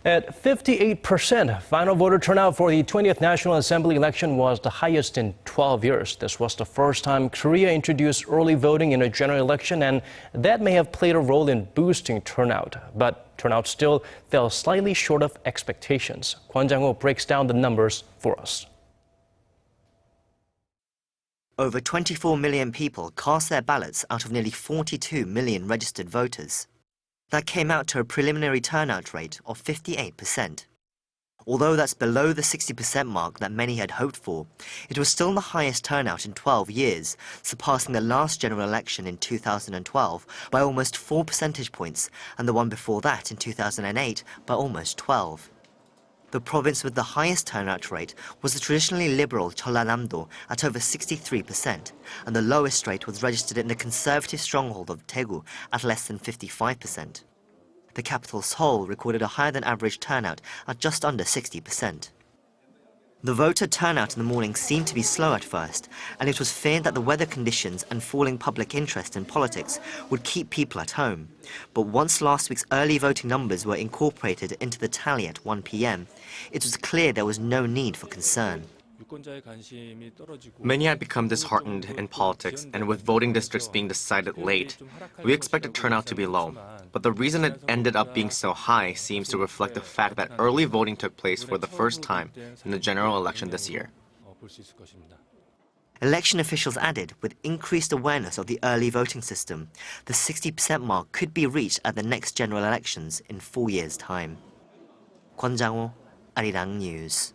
At 58%, final voter turnout for the 20th National Assembly election was the highest in 12 years. This was the first time Korea introduced early voting in a general election, and that may have played a role in boosting turnout. But turnout still fell slightly short of expectations. Kwon Jang-ho breaks down the numbers for us. Over 24 million people cast their ballots out of nearly 42 million registered voters. That came out to a preliminary turnout rate of 58%. Although that's below the 60% mark that many had hoped for, it was still the highest turnout in 12 years, surpassing the last general election in 2012 by almost 4 percentage points and the one before that in 2008 by almost 12. The province with the highest turnout rate was the traditionally liberal Jeollanam-do at over 63%, and the lowest rate was registered in the conservative stronghold of Daegu at less than 55%. The capital Seoul recorded a higher than average turnout at just under 60%. The voter turnout in the morning seemed to be slow at first, and it was feared that the weather conditions and falling public interest in politics would keep people at home. But once last week's early voting numbers were incorporated into the tally at 1 p.m, it was clear there was no need for concern. Many had become disheartened in politics, and with voting districts being decided late, we expected turnout to be low. But the reason it ended up being so high seems to reflect the fact that early voting took place for the first time in the general election this year. Election officials added, with increased awareness of the early voting system, the 60% mark could be reached at the next general elections in 4 years' time. Kwon Jang-ho, Arirang News.